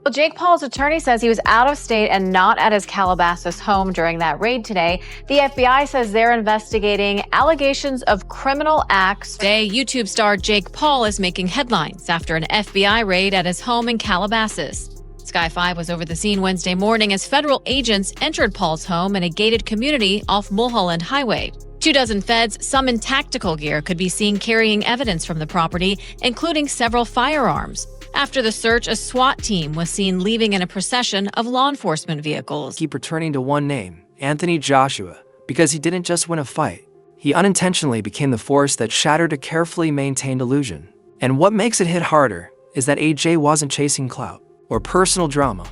Well, Jake Paul's attorney says he was out of state and not at his Calabasas home during that raid today. The FBI says they're investigating allegations of criminal acts. Today, YouTube star Jake Paul is making headlines after an FBI raid at his home in Calabasas. Sky 5 was over the scene Wednesday morning as federal agents entered Paul's home in a gated community off Mulholland Highway. 24 feds, some in tactical gear, could be seen carrying evidence from the property, including several firearms. After the search, a SWAT team was seen leaving in a procession of law enforcement vehicles. Keep returning to one name, Anthony Joshua, because he didn't just win a fight. He unintentionally became the force that shattered a carefully maintained illusion. And what makes it hit harder is that AJ wasn't chasing clout or personal drama.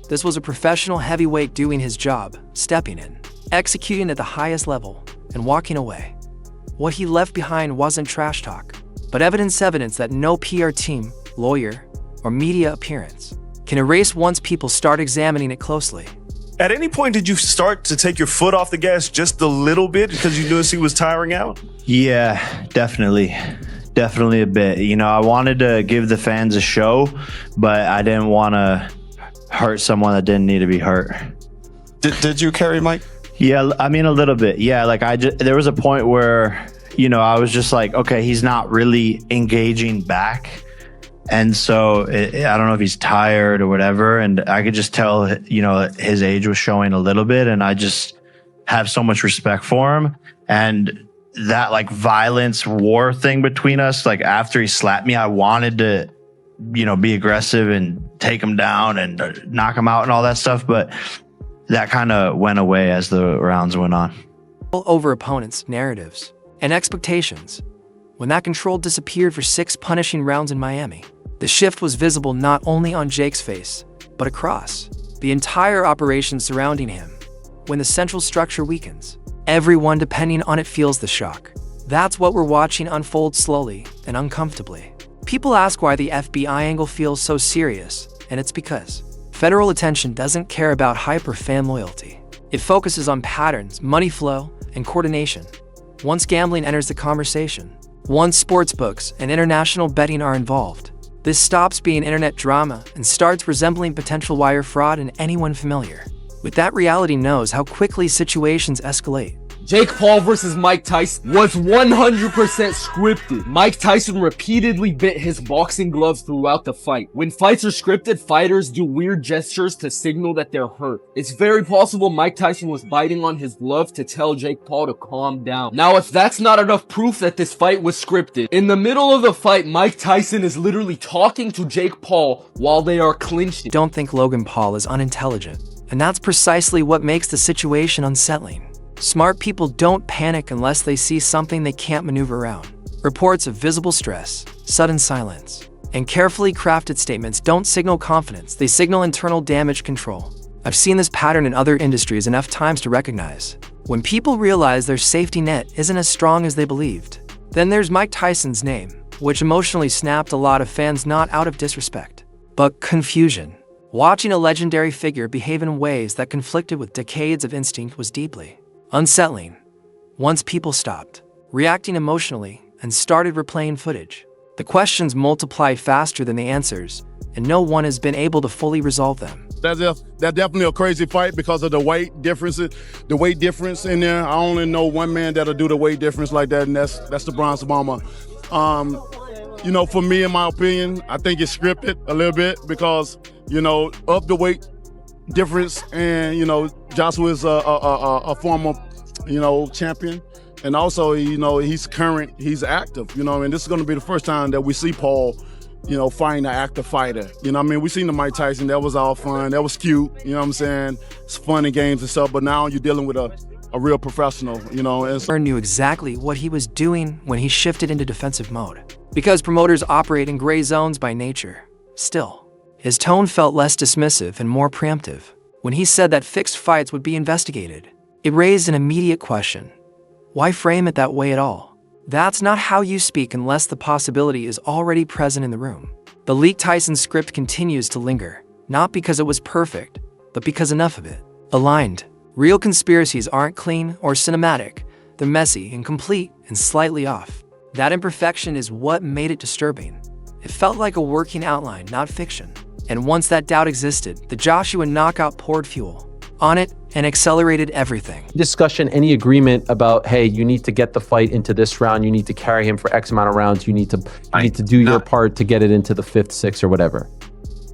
This was a professional heavyweight doing his job, stepping in, executing at the highest level, and walking away. What he left behind wasn't trash talk, but evidence that no PR team, lawyer, or media appearance can erase once people start examining it closely. At any point, did you start to take your foot off the gas just a little bit because you noticed he was tiring out? Yeah, definitely. Definitely a bit. You know, I wanted to give the fans a show, but I didn't want to hurt someone that didn't need to be hurt. Did you carry Mike? Yeah, I mean, a little bit. Yeah, like there was a point where, you know, I was just like, okay, he's not really engaging back. And so I don't know if he's tired or whatever. And I could just tell, you know, his age was showing a little bit. And I just have so much respect for him. And that like violence war thing between us, like after he slapped me, I wanted to, you know, be aggressive and take him down and knock him out and all that stuff. But that kind of went away as the rounds went on. Over opponents, narratives, and expectations. When that control disappeared for 6 punishing rounds in Miami, the shift was visible not only on Jake's face, but across the entire operation surrounding him. When the central structure weakens, everyone depending on it feels the shock. That's what we're watching unfold slowly and uncomfortably. People ask why the FBI angle feels so serious, and it's because federal attention doesn't care about hype or fan loyalty. It focuses on patterns, money flow, and coordination. Once gambling enters the conversation, once sportsbooks and international betting are involved, this stops being internet drama and starts resembling potential wire fraud, and anyone familiar with that reality knows how quickly situations escalate. Jake Paul versus Mike Tyson was 100% scripted. Mike Tyson repeatedly bit his boxing gloves throughout the fight. When fights are scripted, fighters do weird gestures to signal that they're hurt. It's very possible Mike Tyson was biting on his glove to tell Jake Paul to calm down. Now, if that's not enough proof that this fight was scripted, in the middle of the fight, Mike Tyson is literally talking to Jake Paul while they are clinching. Don't think Logan Paul is unintelligent, and that's precisely what makes the situation unsettling. Smart people don't panic unless they see something they can't maneuver around. Reports of visible stress, sudden silence, and carefully crafted statements don't signal confidence, they signal internal damage control. I've seen this pattern in other industries enough times to recognize. When people realize their safety net isn't as strong as they believed, then there's Mike Tyson's name, which emotionally snapped a lot of fans not out of disrespect, but confusion. Watching a legendary figure behave in ways that conflicted with decades of instinct was deeply unsettling. Once people stopped reacting emotionally and started replaying footage, the questions multiplied faster than the answers, and no one has been able to fully resolve them. That's definitely a crazy fight because of the weight differences. The weight difference in there, I only know one man that'll do the weight difference like that, and that's the Bronze Bomber. You know, for me, in my opinion, I think it's scripted a little bit because, you know, of the weight difference, and you know, Joshua is a former, you know, champion, and also, you know, he's active. You know, and this is going to be the first time that we see Paul, you know, fighting an active fighter. You know what I mean? We seen the Mike Tyson, that was all fun, that was cute. You know what I'm saying? It's fun and games and stuff, but now you're dealing with a real professional. You know, and so knew exactly what he was doing when he shifted into defensive mode, because promoters operate in gray zones by nature. Still, his tone felt less dismissive and more preemptive. When he said that fixed fights would be investigated, it raised an immediate question. Why frame it that way at all? That's not how you speak unless the possibility is already present in the room. The leaked Tyson script continues to linger, not because it was perfect, but because enough of it aligned. Real conspiracies aren't clean or cinematic. They're messy, incomplete, and slightly off. That imperfection is what made it disturbing. It felt like a working outline, not fiction. And once that doubt existed, the Joshua knockout poured fuel on it and accelerated everything. Discussion, any agreement about, hey, you need to get the fight into this round, you need to carry him for X amount of rounds, you need to do your part to get it into the 5th, 6th, or whatever?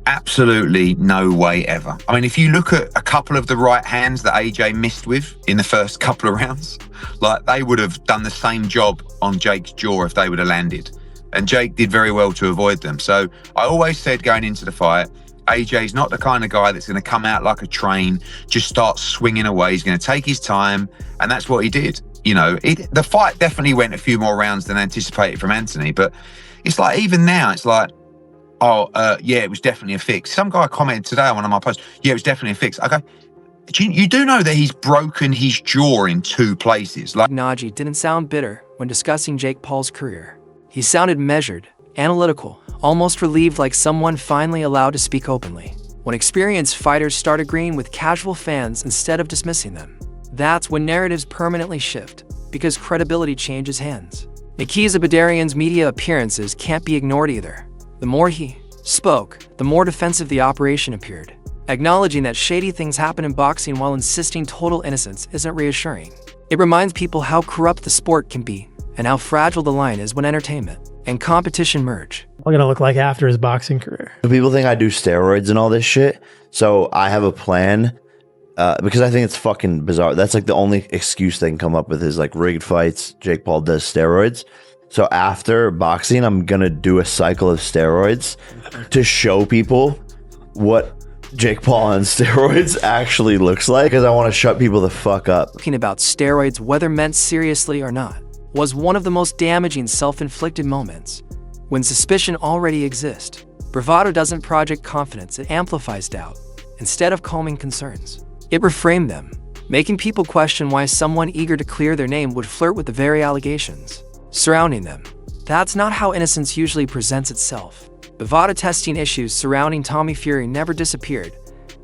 Absolutely no way ever. I mean, if you look at a couple of the right hands that AJ missed with in the first couple of rounds, like they would have done the same job on Jake's jaw if they would have landed. And Jake did very well to avoid them. So I always said going into the fight, AJ's not the kind of guy that's going to come out like a train, just start swinging away. He's going to take his time. And that's what he did. You know, the fight definitely went a few more rounds than anticipated from Anthony. But it's like, even now, it's like, yeah, it was definitely a fix. Some guy commented today on one of my posts, yeah, it was definitely a fix. I go, you do know that he's broken his jaw in 2 places. Like, Najee didn't sound bitter when discussing Jake Paul's career. He sounded measured, analytical, almost relieved, like someone finally allowed to speak openly. When experienced fighters start agreeing with casual fans instead of dismissing them, that's when narratives permanently shift, because credibility changes hands. Nikita Badarian's media appearances can't be ignored either. The more he spoke, the more defensive the operation appeared. Acknowledging that shady things happen in boxing while insisting total innocence isn't reassuring. It reminds people how corrupt the sport can be and how fragile the line is when entertainment and competition merge. What's gonna look like after his boxing career? People think I do steroids and all this shit. So I have a plan because I think it's fucking bizarre. That's like the only excuse they can come up with is like rigged fights. Jake Paul does steroids. So after boxing, I'm going to do a cycle of steroids to show people what Jake Paul on steroids actually looks like, because I want to shut people the fuck up. Talking about steroids, whether meant seriously or not, was one of the most damaging self-inflicted moments. When suspicion already exists, bravado doesn't project confidence, it amplifies doubt. Instead of calming concerns, it reframed them, making people question why someone eager to clear their name would flirt with the very allegations surrounding them. That's not how innocence usually presents itself. Bravado testing issues surrounding Tommy Fury never disappeared.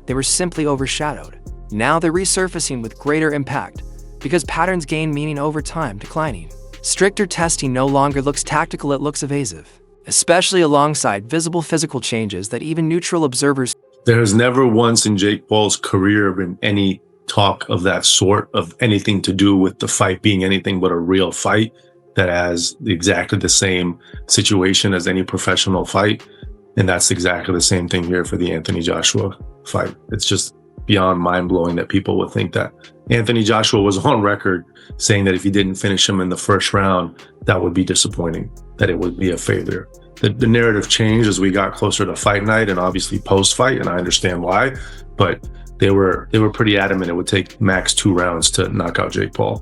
They were simply overshadowed. Now they're resurfacing with greater impact because patterns gain meaning over time, declining. Stricter testing no longer looks tactical, it looks evasive, especially alongside visible physical changes that even neutral observers. There has never once in Jake Paul's career been any talk of that sort, of anything to do with the fight being anything but a real fight that has exactly the same situation as any professional fight. And that's exactly the same thing here for the Anthony Joshua fight. It's just beyond mind-blowing that people would think that. Anthony Joshua was on record saying that if he didn't finish him in the first round, that would be disappointing, that it would be a failure. The narrative changed as we got closer to fight night and obviously post-fight, and I understand why, but they were pretty adamant it would take max 2 rounds to knock out Jake Paul.